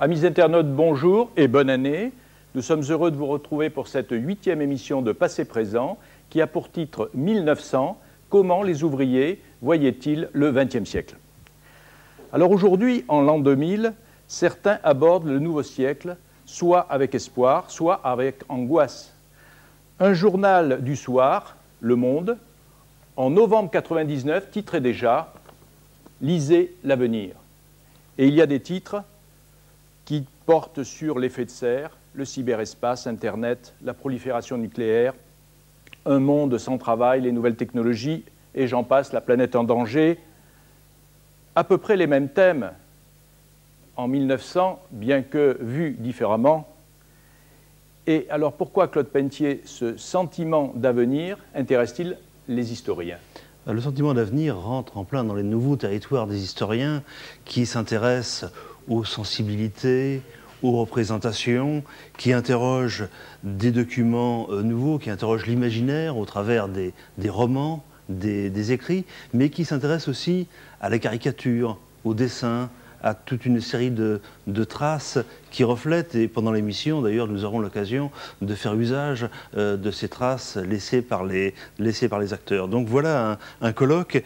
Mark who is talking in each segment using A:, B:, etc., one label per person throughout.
A: Amis internautes, bonjour et bonne année. Nous sommes heureux de vous retrouver pour cette 8e émission de Passé Présent qui a pour titre 1900, comment les ouvriers voyaient-ils le XXe siècle? Alors aujourd'hui, en l'an 2000, certains abordent le nouveau siècle, soit avec espoir, soit avec angoisse. Un journal du soir, Le Monde, en novembre 1999, titrait déjà « Lisez l'avenir ». Et il y a des titres qui portent sur l'effet de serre, le cyberespace, Internet, la prolifération nucléaire, un monde sans travail, les nouvelles technologies, et j'en passe, la planète en danger. À peu près les mêmes thèmes en 1900, bien que vus différemment. Et alors pourquoi, Claude Pentier, ce sentiment d'avenir intéresse-t-il les historiens?
B: Le sentiment d'avenir rentre en plein dans les nouveaux territoires des historiens qui s'intéressent aux sensibilités, aux représentations, qui interrogent des documents nouveaux, qui interrogent l'imaginaire au travers des romans, des écrits, mais qui s'intéressent aussi à la caricature, au dessin, à toute une série de traces qui reflètent, et pendant l'émission d'ailleurs nous aurons l'occasion de faire usage de ces traces laissées par les acteurs. Donc voilà un colloque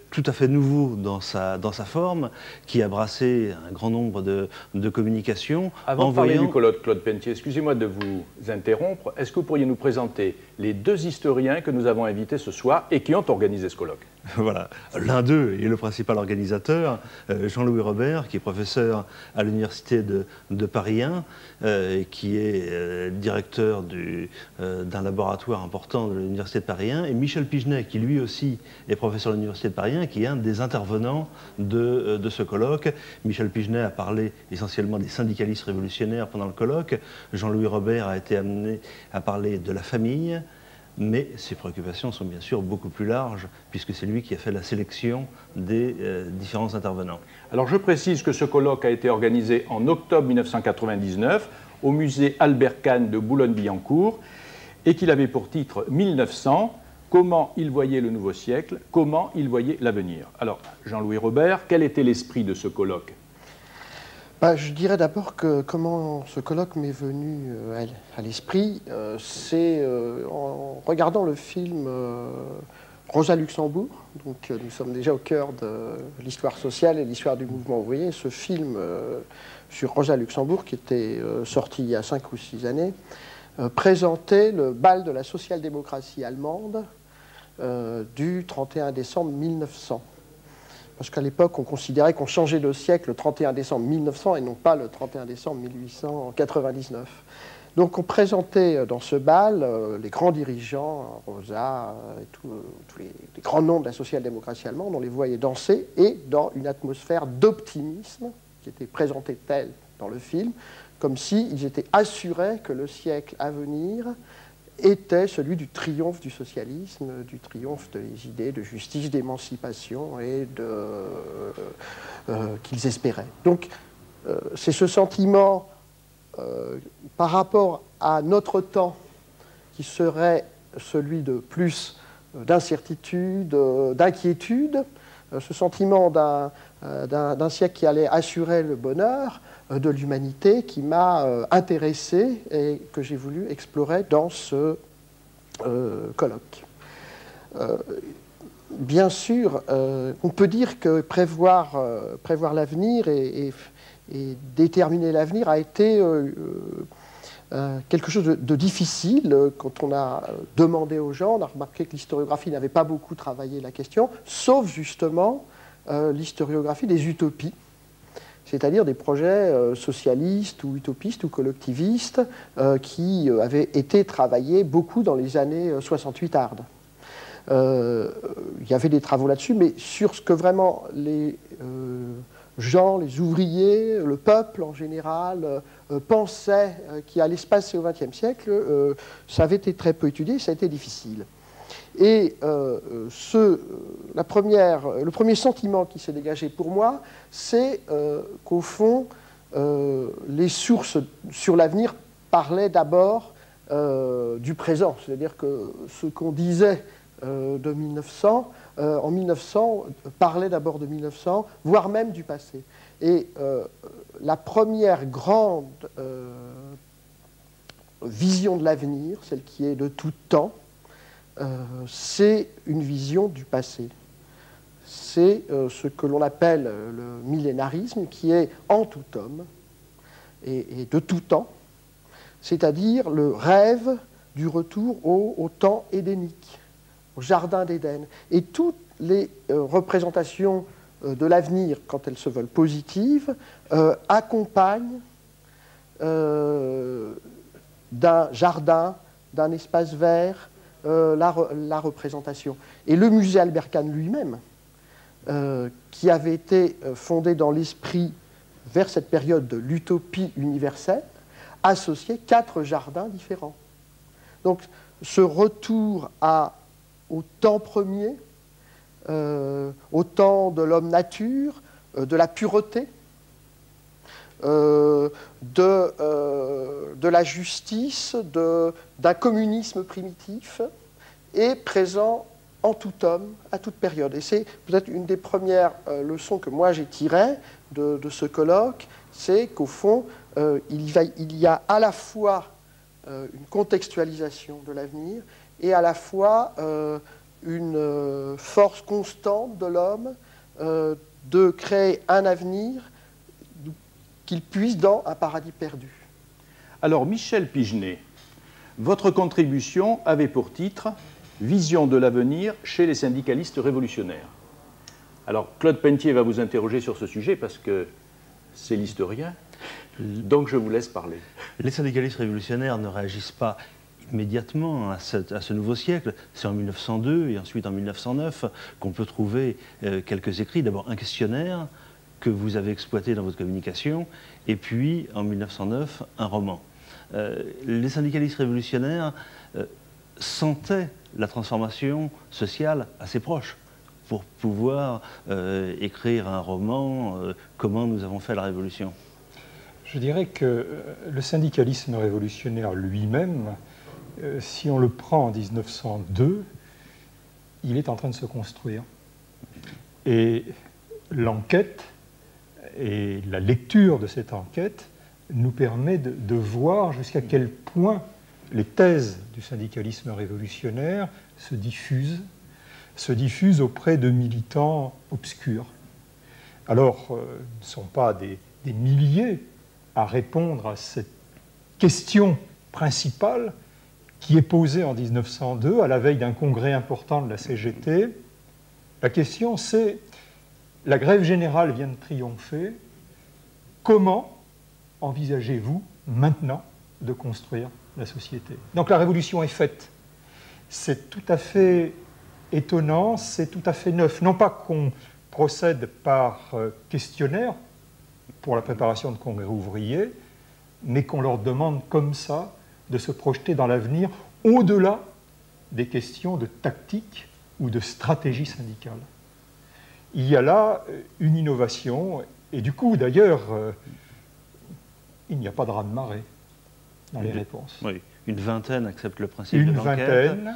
B: tout à fait nouveau dans sa forme, qui a brassé un grand nombre de communications.
A: Avant de parler du colloque, Claude Pentier, excusez-moi de vous interrompre, est-ce que vous pourriez nous présenter les deux historiens que nous avons invités ce soir et qui ont organisé ce colloque?
B: Voilà, l'un d'eux est le principal organisateur, Jean-Louis Robert, qui est professeur à l'université de Paris 1, qui est directeur d'un laboratoire important de l'université de Paris 1, et Michel Pigenet, qui lui aussi est professeur de l'université de Paris 1, qui est un des intervenants de ce colloque. Michel Pigenet a parlé essentiellement des syndicalistes révolutionnaires pendant le colloque. Jean-Louis Robert a été amené à parler de la famille, mais ses préoccupations sont bien sûr beaucoup plus larges, puisque c'est lui qui a fait la sélection des différents intervenants.
A: Alors je précise que ce colloque a été organisé en octobre 1999 au musée Albert Kahn de Boulogne-Billancourt et qu'il avait pour titre 1900, comment il voyait le nouveau siècle, comment il voyait l'avenir. Alors Jean-Louis Robert, quel était l'esprit de ce colloque?
C: Je dirais d'abord que comment ce colloque m'est venu à l'esprit, c'est en regardant le film Rosa Luxembourg. Donc nous sommes déjà au cœur de l'histoire sociale et l'histoire du mouvement ouvrier. Ce film sur Rosa Luxembourg, qui était sorti il y a 5 ou 6 années, présentait le bal de la social-démocratie allemande du 31 décembre 1900. Parce qu'à l'époque, on considérait qu'on changeait de siècle le 31 décembre 1900 et non pas le 31 décembre 1899. Donc on présentait dans ce bal les grands dirigeants, Rosa, et tous les grands noms de la social-démocratie allemande, on les voyait danser, et dans une atmosphère d'optimisme, qui était présentée telle dans le film, comme s'ils étaient assurés que le siècle à venir était celui du triomphe du socialisme, du triomphe des idées de justice, d'émancipation et qu'ils espéraient. Donc c'est ce sentiment par rapport à notre temps qui serait celui de plus d'incertitude, d'inquiétude, ce sentiment d'un siècle qui allait assurer le bonheur de l'humanité qui m'a intéressé et que j'ai voulu explorer dans ce colloque. Bien sûr, on peut dire que prévoir l'avenir et déterminer l'avenir a été quelque chose de difficile. Quand on a demandé aux gens, on a remarqué que l'historiographie n'avait pas beaucoup travaillé la question, sauf justement l'historiographie des utopies, c'est-à-dire des projets socialistes ou utopistes ou collectivistes qui avaient été travaillés beaucoup dans les années 68 ardes. Il y avait des travaux là-dessus, mais sur ce que vraiment les gens, les ouvriers, le peuple en général pensaient qui allait se passer au XXe siècle, ça avait été très peu étudié, ça a été difficile. Et le premier sentiment qui s'est dégagé pour moi, c'est qu'au fond, les sources sur l'avenir parlaient d'abord du présent. C'est-à-dire que ce qu'on disait de 1900, en 1900, parlait d'abord de 1900, voire même du passé. Et la première grande vision de l'avenir, celle qui est de tout temps, c'est une vision du passé. C'est ce que l'on appelle le millénarisme, qui est en tout homme et de tout temps, c'est-à-dire le rêve du retour au temps édénique, au jardin d'Éden. Et toutes les représentations de l'avenir, quand elles se veulent positives, accompagnent d'un jardin, d'un espace vert, la représentation. Et le musée Albert Kahn lui-même, qui avait été fondé dans l'esprit vers cette période de l'utopie universelle, associait 4 jardins différents. Donc ce retour au temps premier, au temps de l'homme-nature, de la pureté, de la justice, d'un communisme primitif, est présent en tout homme, à toute période. Et c'est peut-être une des premières leçons que moi j'ai tirées de ce colloque, c'est qu'au fond, il y a à la fois une contextualisation de l'avenir et à la fois une force constante de l'homme de créer un avenir qu'il puise dans un paradis perdu.
A: Alors, Michel Pigenet, votre contribution avait pour titre « Vision de l'avenir chez les syndicalistes révolutionnaires ». Alors, Claude Pentier va vous interroger sur ce sujet parce que c'est l'historien, donc je vous laisse parler.
B: Les syndicalistes révolutionnaires ne réagissent pas immédiatement à ce nouveau siècle. C'est en 1902 et ensuite en 1909 qu'on peut trouver quelques écrits. D'abord un questionnaire que vous avez exploité dans votre communication, et puis en 1909 un roman. Les syndicalistes révolutionnaires sentaient la transformation sociale assez proche pour pouvoir écrire un roman comment nous avons fait la révolution.
D: Je dirais que le syndicalisme révolutionnaire lui-même, si on le prend en 1902, il est en train de se construire. Et l'enquête et la lecture de cette enquête nous permet de voir jusqu'à quel point les thèses du syndicalisme révolutionnaire se diffusent auprès de militants obscurs. Alors, ne sont pas des milliers à répondre à cette question principale qui est posée en 1902, à la veille d'un congrès important de la CGT. La question, c'est, la grève générale vient de triompher, comment envisagez-vous maintenant de construire la société? Donc la révolution est faite. C'est tout à fait étonnant, c'est tout à fait neuf. Non pas qu'on procède par questionnaire pour la préparation de congrès ouvriers, mais qu'on leur demande comme ça de se projeter dans l'avenir au-delà des questions de tactique ou de stratégie syndicale. Il y a là une innovation, et du coup, d'ailleurs, il n'y a pas de raz-de-marée dans les réponses.
B: Oui, une vingtaine acceptent le principe de l'enquête.
D: Une vingtaine.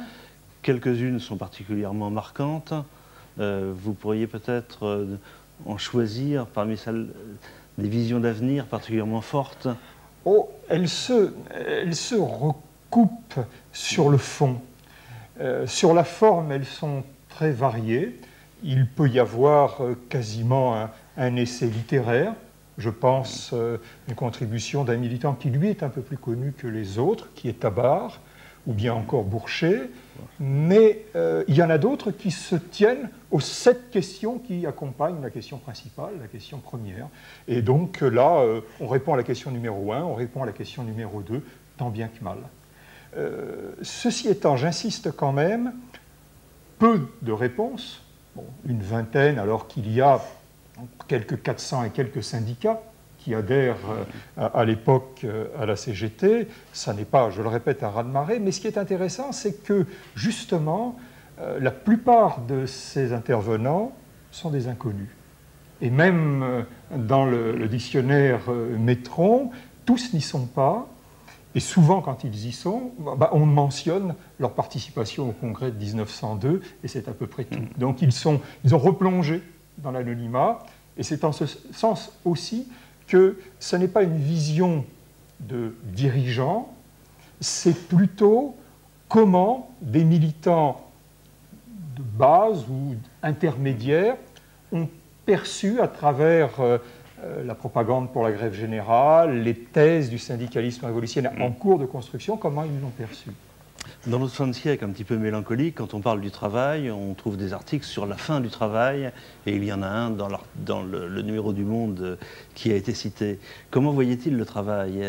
B: Quelques-unes sont particulièrement marquantes. Vous pourriez peut-être en choisir parmi celles des visions d'avenir particulièrement fortes.
D: Oh, elles se recoupent sur le fond. Sur la forme, elles sont très variées. Il peut y avoir quasiment un essai littéraire. Je pense une contribution d'un militant qui, lui, est un peu plus connu que les autres, qui est Tabar, ou bien encore Bourché. Mais il y en a d'autres qui se tiennent aux 7 questions qui accompagnent la question principale, la question première. Et donc là, on répond à la question numéro 1, on répond à la question numéro 2, tant bien que mal. Ceci étant, j'insiste quand même, peu de réponses, bon, une vingtaine, alors qu'il y a quelques 400 et quelques syndicats qui adhèrent à l'époque à la CGT. Ça n'est pas, je le répète, un raz-de-marée, mais ce qui est intéressant, c'est que justement, la plupart de ces intervenants sont des inconnus. Et même dans le dictionnaire Métron, tous n'y sont pas. Et souvent, quand ils y sont, on mentionne leur participation au congrès de 1902, et c'est à peu près tout. Donc ils ont replongé dans l'anonymat, et c'est en ce sens aussi que ce n'est pas une vision de dirigeants, c'est plutôt comment des militants de base ou intermédiaires ont perçu à travers la propagande pour la grève générale, les thèses du syndicalisme révolutionnaire en cours de construction, comment ils l'ont perçu.
B: Dans notre fin de siècle un petit peu mélancolique, quand on parle du travail, on trouve des articles sur la fin du travail, et il y en a un dans le numéro du Monde qui a été cité. Comment voyaient-ils le travail,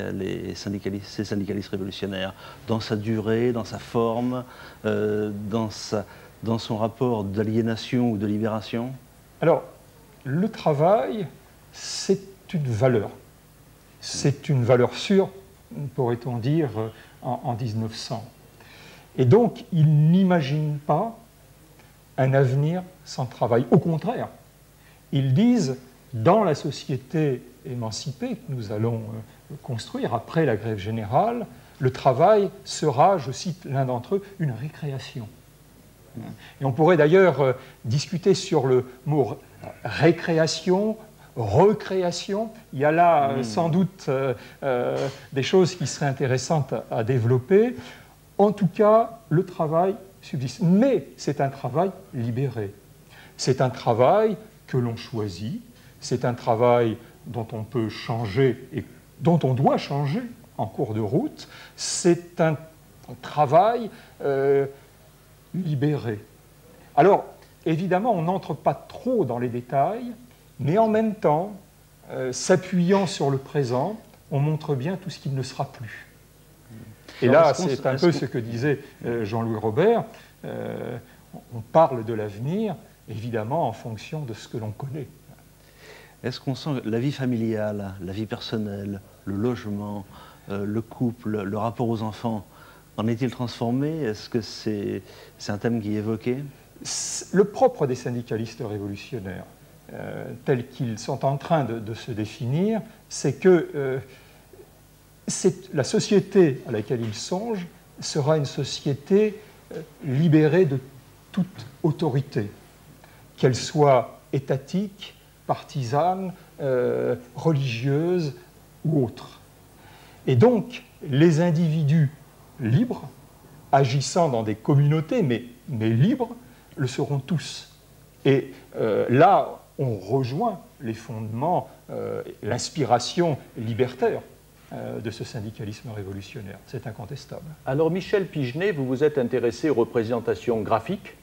B: ces syndicalistes révolutionnaires, dans sa durée, dans sa forme, dans son rapport d'aliénation ou de libération?
D: Alors, le travail, c'est une valeur. C'est une valeur sûre, pourrait-on dire, en 1900. Et donc, ils n'imaginent pas un avenir sans travail. Au contraire, ils disent, dans la société émancipée que nous allons construire après la grève générale, le travail sera, je cite l'un d'entre eux, une récréation. Et on pourrait d'ailleurs discuter sur le mot récréation, recréation. Il y a là sans doute des choses qui seraient intéressantes à développer. En tout cas, le travail subsiste. Mais c'est un travail libéré. C'est un travail que l'on choisit. C'est un travail dont on peut changer et dont on doit changer en cours de route. C'est un travail libéré. Alors, évidemment, on n'entre pas trop dans les détails, mais en même temps, s'appuyant sur le présent, on montre bien tout ce qui ne sera plus. Et là, c'est un peu ce que disait Jean-Louis Robert. On parle de l'avenir, évidemment, en fonction de ce que l'on connaît.
B: Est-ce qu'on sent la vie familiale, la vie personnelle, le logement, le couple, le rapport aux enfants, en est-il transformé? Est-ce que c'est un thème qui est évoqué?
D: Le propre des syndicalistes révolutionnaires, tels qu'ils sont en train de se définir, c'est que la société à laquelle ils songent sera une société libérée de toute autorité, qu'elle soit étatique, partisane, religieuse ou autre. Et donc, les individus libres, agissant dans des communautés, mais libres, le seront tous. Et là, on rejoint les fondements, l'inspiration libertaire de ce syndicalisme révolutionnaire. C'est incontestable.
A: Alors, Michel Pigenet, vous vous êtes intéressé aux représentations graphiques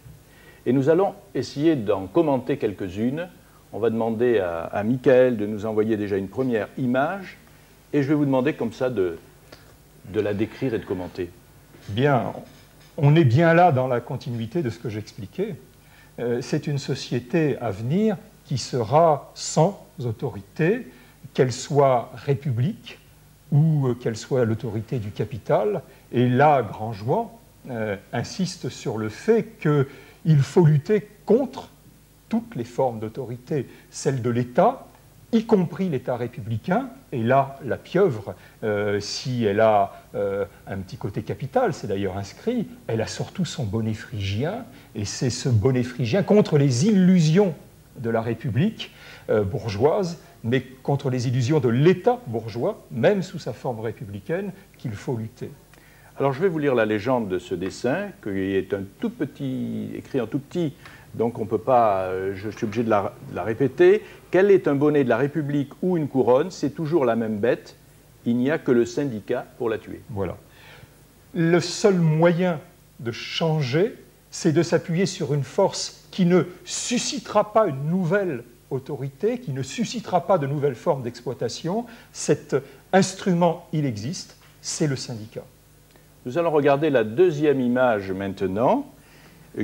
A: et nous allons essayer d'en commenter quelques-unes. On va demander à Michael de nous envoyer déjà une première image et je vais vous demander comme ça de la décrire et de commenter.
D: Bien, on est bien là dans la continuité de ce que j'expliquais. C'est une société à venir qui sera sans autorité, qu'elle soit république ou qu'elle soit l'autorité du capital. Et là, Grandjean insiste sur le fait qu'il faut lutter contre toutes les formes d'autorité, celle de l'État, y compris l'État républicain. Et là, la pieuvre, si elle a un petit côté capital, c'est d'ailleurs inscrit, elle a surtout son bonnet phrygien, et c'est ce bonnet phrygien contre les illusions de la République bourgeoise, mais contre les illusions de l'État bourgeois, même sous sa forme républicaine, qu'il faut lutter.
A: Alors je vais vous lire la légende de ce dessin, qui est un tout petit, écrit en tout petit, donc on peut pas, je suis obligé de la répéter. Quel est un bonnet de la République ou une couronne? C'est toujours la même bête, il n'y a que le syndicat pour la tuer.
D: Voilà. Le seul moyen de changer, c'est de s'appuyer sur une force qui ne suscitera pas une nouvelle autorité, qui ne suscitera pas de nouvelles formes d'exploitation. Cet instrument, il existe, c'est le syndicat.
A: Nous allons regarder la deuxième image maintenant,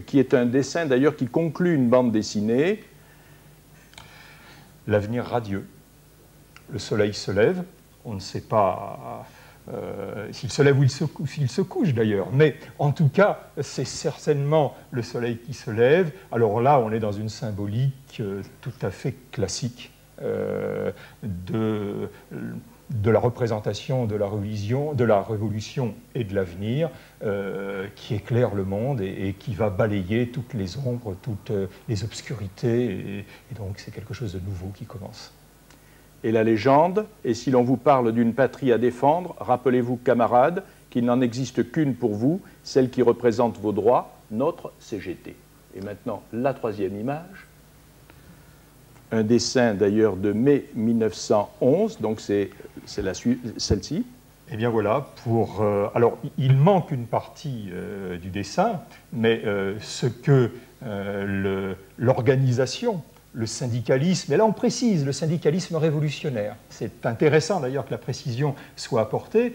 A: qui est un dessin d'ailleurs qui conclut une bande dessinée. L'avenir radieux.
D: Le soleil se lève, on ne sait pas s'il se lève ou s'il se couche d'ailleurs, mais en tout cas, c'est certainement le soleil qui se lève. Alors là, on est dans une symbolique tout à fait classique de de la représentation de la Révolution et de l'avenir qui éclaire le monde et qui va balayer toutes les ombres, toutes les obscurités, et donc c'est quelque chose de nouveau qui commence.
A: Et la légende, et si l'on vous parle d'une patrie à défendre, rappelez-vous, camarades, qu'il n'en existe qu'une pour vous, celle qui représente vos droits, notre CGT. Et maintenant, la troisième image. Un dessin d'ailleurs de mai 1911, donc c'est celle-ci.
D: Eh bien voilà, alors il manque une partie du dessin, mais ce que l'organisation, le syndicalisme, et là on précise, le syndicalisme révolutionnaire, c'est intéressant d'ailleurs que la précision soit apportée,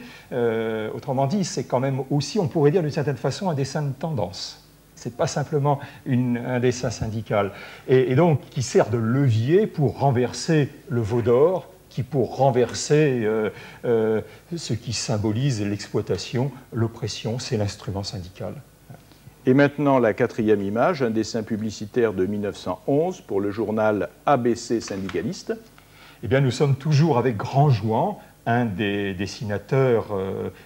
D: autrement dit c'est quand même aussi, on pourrait dire d'une certaine façon, un dessin de tendance. Ce n'est pas simplement un dessin syndical, et donc qui sert de levier pour renverser le veau d'or, pour renverser ce qui symbolise l'exploitation, l'oppression, c'est l'instrument syndical.
A: Et maintenant, la quatrième image, un dessin publicitaire de 1911 pour le journal ABC syndicaliste.
D: Eh bien, nous sommes toujours avec Grandjouan, un des dessinateurs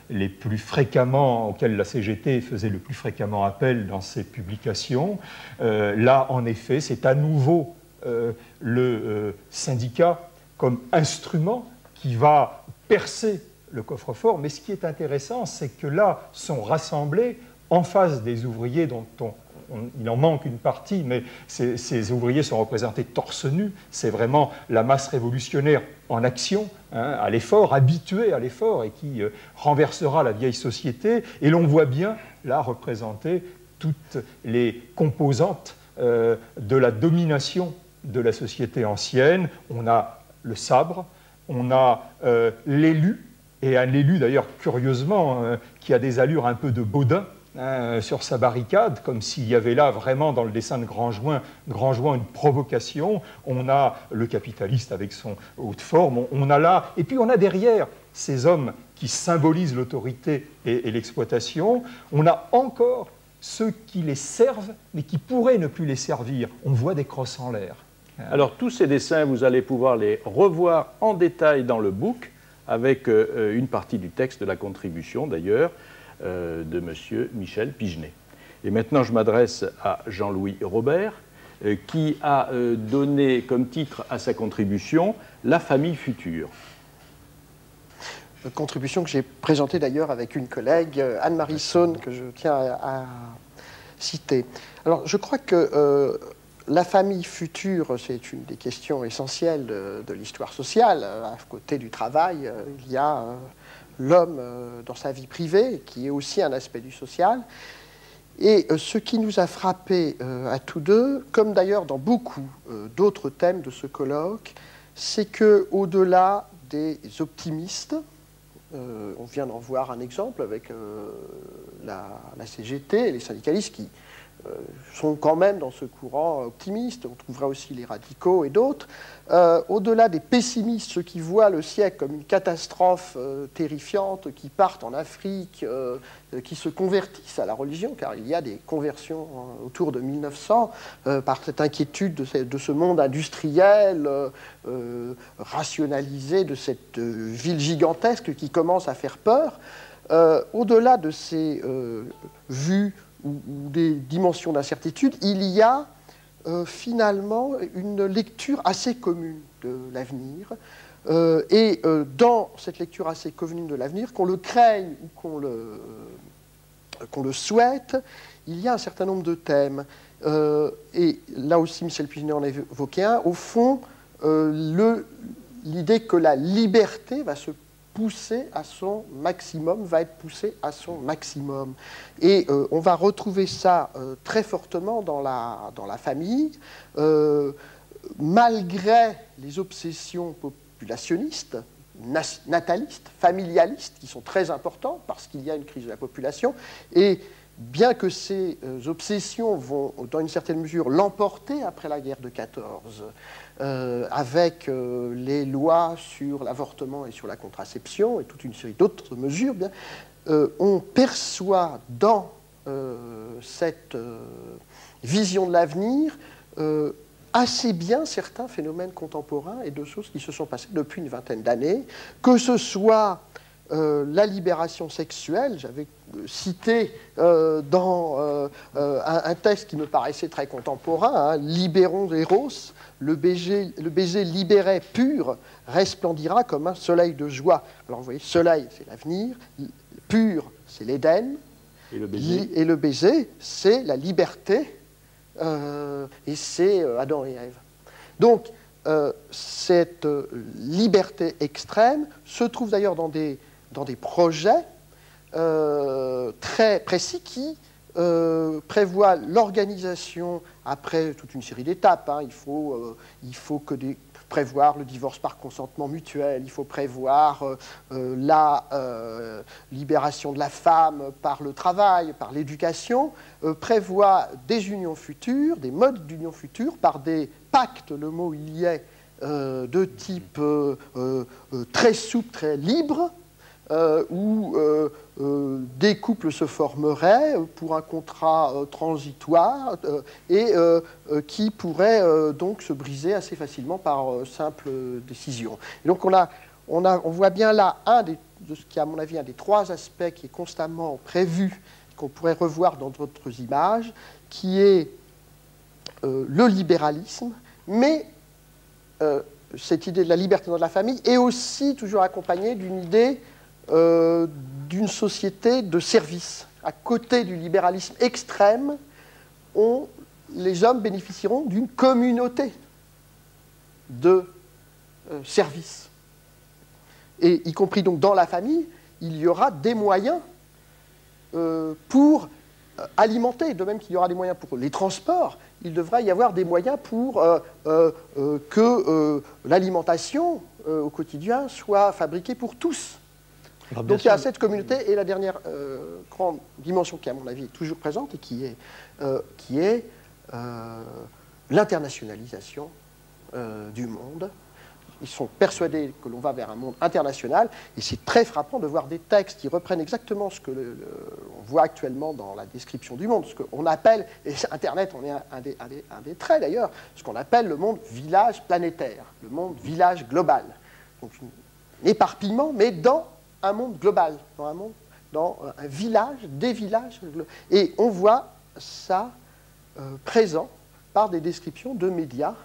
D: les plus fréquemment, auxquels la CGT faisait le plus fréquemment appel dans ses publications. Là, en effet, c'est à nouveau le syndicat comme instrument qui va percer le coffre-fort. Mais ce qui est intéressant, c'est que là sont rassemblés en face des ouvriers dont il en manque une partie, mais ces ouvriers sont représentés torse nu. C'est vraiment la masse révolutionnaire en action, hein, à l'effort, habituée à l'effort, et qui renversera la vieille société. Et l'on voit bien là représenter toutes les composantes de la domination de la société ancienne. On a le sabre, on a l'élu, et un élu d'ailleurs curieusement qui a des allures un peu de Baudin, sur sa barricade, comme s'il y avait là vraiment dans le dessin de Grandjouan une provocation. On a le capitaliste avec son haute forme, on a là, et puis on a derrière ces hommes qui symbolisent l'autorité et l'exploitation. On a encore ceux qui les servent, mais qui pourraient ne plus les servir. On voit des crosses en l'air.
A: Alors tous ces dessins, vous allez pouvoir les revoir en détail dans le book, avec une partie du texte de la contribution d'ailleurs, de M. Michel Pigenet. Et maintenant, je m'adresse à Jean-Louis Robert, qui a donné comme titre à sa contribution « La famille future ».
C: Contribution que j'ai présentée d'ailleurs avec une collègue, Anne-Marie Saune, que je tiens à citer. Alors, je crois que la famille future, c'est une des questions essentielles de l'histoire sociale. À côté du travail, il y a l'homme dans sa vie privée, qui est aussi un aspect du social. Et ce qui nous a frappé à tous deux, comme d'ailleurs dans beaucoup d'autres thèmes de ce colloque, c'est qu'au-delà des optimistes, on vient d'en voir un exemple avec la CGT et les syndicalistes qui sont quand même dans ce courant optimiste, on trouvera aussi les radicaux et d'autres. Au-delà des pessimistes, ceux qui voient le siècle comme une catastrophe terrifiante, qui partent en Afrique, qui se convertissent à la religion, car il y a des conversions autour de 1900, par cette inquiétude de ce monde industriel, rationalisé, de cette ville gigantesque qui commence à faire peur. Au-delà de ces vues ou des dimensions d'incertitude, il y a finalement une lecture assez commune de l'avenir. Et dans cette lecture assez commune de l'avenir, qu'on le craigne ou qu'on le souhaite, il y a un certain nombre de thèmes. Et là aussi, Michel Pigenet en a évoqué un. Au fond, l'idée que la liberté va se pousser à son maximum, va être poussée à son maximum. Et on va retrouver ça très fortement dans la famille, malgré les obsessions populationnistes, natalistes, familialistes, qui sont très importantes parce qu'il y a une crise de la population. Et bien que ces obsessions vont, dans une certaine mesure, l'emporter après la guerre de 14, avec les lois sur l'avortement et sur la contraception et toute une série d'autres mesures, bien, on perçoit dans cette vision de l'avenir assez bien certains phénomènes contemporains et de choses qui se sont passées depuis une vingtaine d'années, que ce soit la libération sexuelle. J'avais cité dans un texte qui me paraissait très contemporain, hein, Libérons Eros, le baiser libéré pur resplendira comme un soleil de joie. Alors vous voyez, soleil, c'est l'avenir, pur, c'est l'Éden, et le baiser, c'est la liberté, et c'est Adam et Ève. Donc, cette liberté extrême se trouve d'ailleurs dans des projets très précis qui prévoient l'organisation après toute une série d'étapes. Hein. Il faut prévoir le divorce par consentement mutuel, il faut prévoir la libération de la femme par le travail, par l'éducation, prévoit des unions futures, des modes d'union futures par des pactes, le mot il y est, de type très souple, très libre, où des couples se formeraient pour un contrat transitoire et qui pourrait donc se briser assez facilement par simple décision. Et donc on voit bien là de ce qui est à mon avis un des trois aspects qui est constamment prévu, qu'on pourrait revoir dans d'autres images, qui est le libéralisme, mais cette idée de la liberté dans la famille est aussi toujours accompagnée d'une idée d'une société de service. À côté du libéralisme extrême, les hommes bénéficieront d'une communauté de service. Et y compris donc dans la famille, il y aura des moyens pour alimenter, de même qu'il y aura des moyens pour les transports, il devra y avoir des moyens pour que l'alimentation au quotidien soit fabriquée pour tous. Alors, donc il y a cette communauté, et la dernière grande dimension qui, à mon avis, est toujours présente et qui est l'internationalisation du monde. Ils sont persuadés que l'on va vers un monde international, et c'est très frappant de voir des textes qui reprennent exactement ce que on voit actuellement dans la description du monde, ce qu'on appelle, et Internet en est un des traits d'ailleurs, ce qu'on appelle le monde village planétaire, le monde village global. Donc un éparpillement, mais dans un monde global, dans un village, des villages. Et on voit ça présent par des descriptions de médias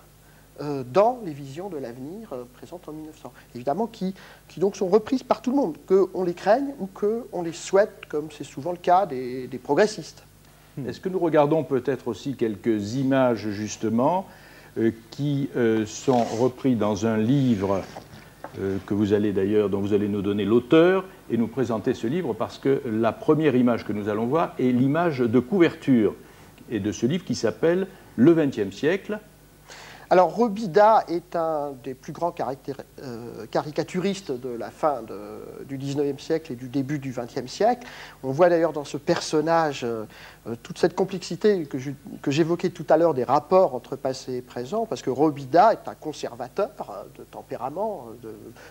C: dans les visions de l'avenir présentes en 1900. Évidemment, qui donc sont reprises par tout le monde, qu'on les craigne ou qu'on les souhaite, comme c'est souvent le cas des progressistes.
A: Est-ce que nous regardons peut-être aussi quelques images, justement, qui sont reprises dans un livre que vous allez d'ailleurs, dont vous allez nous donner l'auteur et nous présenter ce livre, parce que la première image que nous allons voir est l'image de couverture et de ce livre qui s'appelle « Le XXe siècle ».
C: Alors Robida est un des plus grands caricaturistes de la fin du XIXe siècle et du début du XXe siècle. On voit d'ailleurs dans ce personnage toute cette complexité que j'évoquais tout à l'heure des rapports entre passé et présent, parce que Robida est un conservateur de tempérament,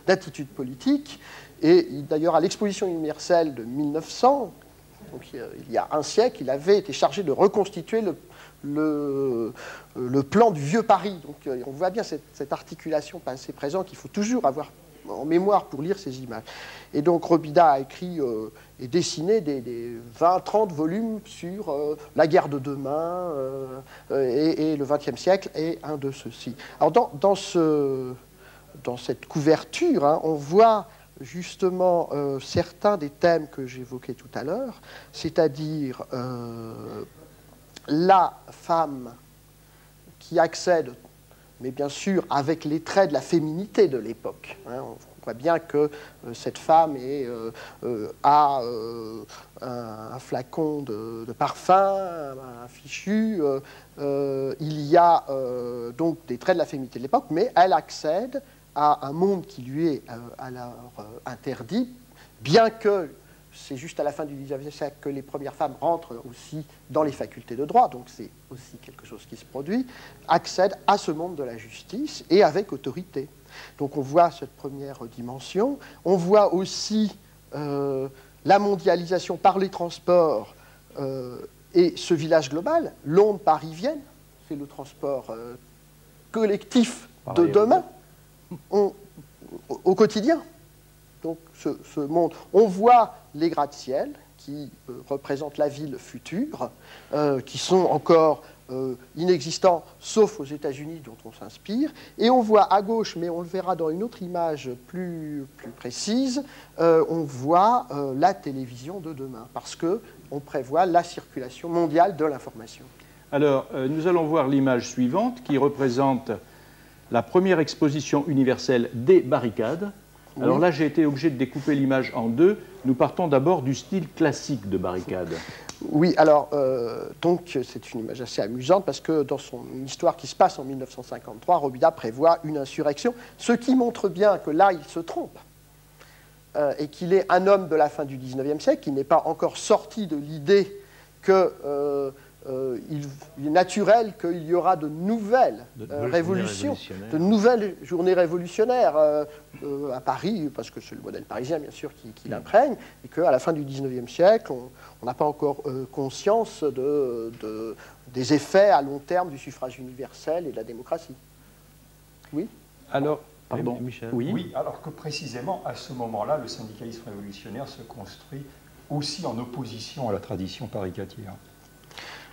C: d'attitude politique, et d'ailleurs à l'exposition universelle de 1900, donc il y a un siècle, il avait été chargé de reconstituer le plan du vieux Paris. Donc on voit bien cette articulation passé-présent qu'il faut toujours avoir en mémoire pour lire ces images. Et donc Robida a écrit et dessiné des 20-30 volumes sur la guerre de demain et le XXe siècle est un de ceux-ci. Alors dans cette couverture, hein, on voit justement certains des thèmes que j'évoquais tout à l'heure, c'est-à-dire la femme qui accède, mais bien sûr avec les traits de la féminité de l'époque. Hein, on voit bien que cette femme a un flacon de parfum, un fichu. Il y a donc des traits de la féminité de l'époque, mais elle accède à un monde qui lui est alors interdit, bien que c'est juste à la fin du XIXe siècle que les premières femmes rentrent aussi dans les facultés de droit, donc c'est aussi quelque chose qui se produit, accèdent à ce monde de la justice et avec autorité. Donc on voit cette première dimension. On voit aussi la mondialisation par les transports et ce village global, l'onde parisienne, c'est le transport collectifs de demain au quotidien. Donc ce monde, on voit les gratte-ciel qui représentent la ville future, qui sont encore inexistants, sauf aux États-Unis dont on s'inspire. Et on voit à gauche, mais on le verra dans une autre image plus précise, on voit la télévision de demain, parce qu'on prévoit la circulation mondiale de l'information.
A: Alors, nous allons voir l'image suivante qui représente la première exposition universelle des barricades. Oui. Alors là, j'ai été obligé de découper l'image en deux. Nous partons d'abord du style classique de barricade.
C: Oui, alors, donc, c'est une image assez amusante parce que dans son histoire qui se passe en 1953, Robida prévoit une insurrection, ce qui montre bien que là, il se trompe et qu'il est un homme de la fin du XIXe siècle, qui n'est pas encore sorti de l'idée que il est naturel qu'il y aura de nouvelles révolutions, de nouvelles journées révolutionnaires à Paris, parce que c'est le modèle parisien, bien sûr, qui l'imprègne, et qu'à la fin du XIXe siècle, on n'a pas encore conscience des effets à long terme du suffrage universel et de la démocratie. Oui ?
A: Alors, pardon,
B: Michel.
D: Oui, alors que précisément, à ce moment-là, le syndicalisme révolutionnaire se construit aussi en opposition à la tradition barricadière.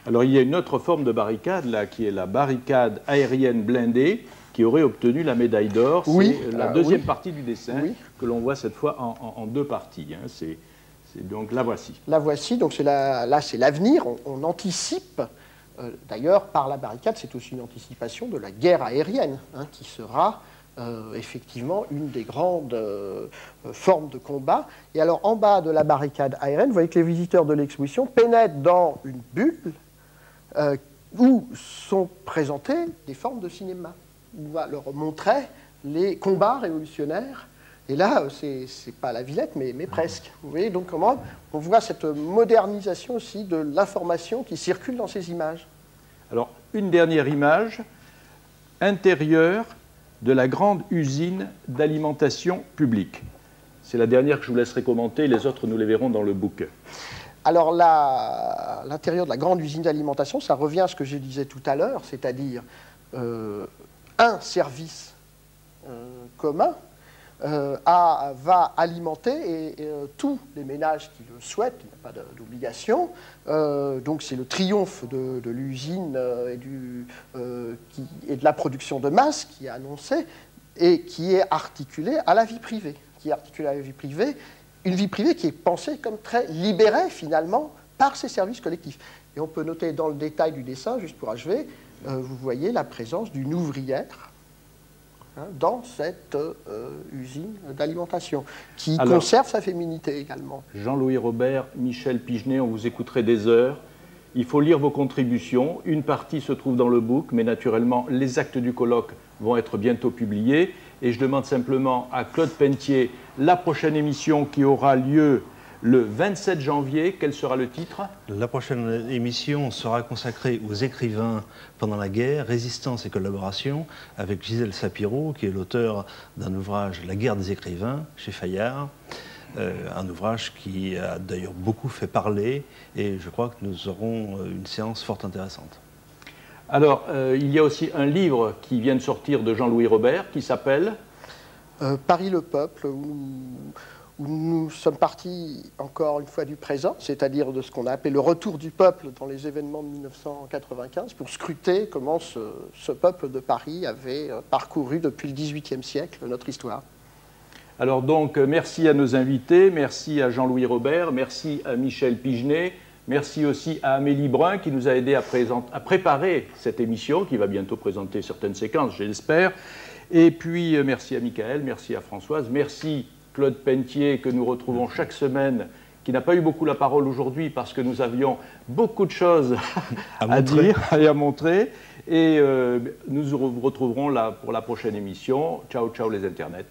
A: Alors il y a une autre forme de barricade, là, qui est la barricade aérienne blindée, qui aurait obtenu la médaille d'or.
C: Oui,
A: c'est la deuxième partie du dessin, que l'on voit cette fois en deux parties. Hein. Donc la voici.
C: La voici, donc là c'est l'avenir, on anticipe. D'ailleurs, par la barricade, c'est aussi une anticipation de la guerre aérienne, hein, qui sera effectivement une des grandes formes de combat. Et alors, en bas de la barricade aérienne, vous voyez que les visiteurs de l'exposition pénètrent dans une bulle où sont présentées des formes de cinéma. On va leur montrer les combats révolutionnaires. Et là, c'est pas la Villette, mais presque. Vous voyez donc comment on voit cette modernisation aussi de l'information qui circule dans ces images.
A: Alors, une dernière image, intérieure de la grande usine d'alimentation publique. C'est la dernière que je vous laisserai commenter, les autres nous les verrons dans le bouquin.
C: Alors l'intérieur de la grande usine d'alimentation, ça revient à ce que je disais tout à l'heure, c'est-à-dire un service commun va alimenter et tous les ménages qui le souhaitent, il n'y a pas d'obligation. Donc c'est le triomphe de l'usine et de la production de masse qui est annoncé et qui est articulé à la vie privée. Une vie privée qui est pensée comme très libérée finalement par ces services collectifs. Et on peut noter dans le détail du dessin, juste pour achever, vous voyez la présence d'une ouvrière dans cette usine d'alimentation, qui conserve sa féminité également.
A: Jean-Louis Robert, Michel Pigenet, on vous écouterait des heures. Il faut lire vos contributions. Une partie se trouve dans le book, mais naturellement, les actes du colloque vont être bientôt publiés. Et je demande simplement à Claude Pentier la prochaine émission qui aura lieu le 27 janvier. Quel sera le titre ?
B: La prochaine émission sera consacrée aux écrivains pendant la guerre, résistance et collaboration, avec Gisèle Sapiro, qui est l'auteur d'un ouvrage, La guerre des écrivains, chez Fayard. Un ouvrage qui a d'ailleurs beaucoup fait parler, et je crois que nous aurons une séance fort intéressante.
A: Alors, il y a aussi un livre qui vient de sortir de Jean-Louis Robert, qui s'appelle
C: Paris le peuple, où nous sommes partis encore une fois du présent, c'est-à-dire de ce qu'on a appelé le retour du peuple dans les événements de 1995, pour scruter comment ce peuple de Paris avait parcouru depuis le XVIIIe siècle notre histoire.
A: Alors donc, merci à nos invités, merci à Jean-Louis Robert, merci à Michel Pigenet, merci aussi à Amélie Brun qui nous a aidé à préparer cette émission, qui va bientôt présenter certaines séquences, je l'espère. Et puis, merci à Michael, merci à Françoise, merci Claude Pentier, que nous retrouvons chaque semaine, qui n'a pas eu beaucoup la parole aujourd'hui parce que nous avions beaucoup de choses à dire et à montrer. Et nous vous retrouverons là pour la prochaine émission. Ciao, ciao les internets.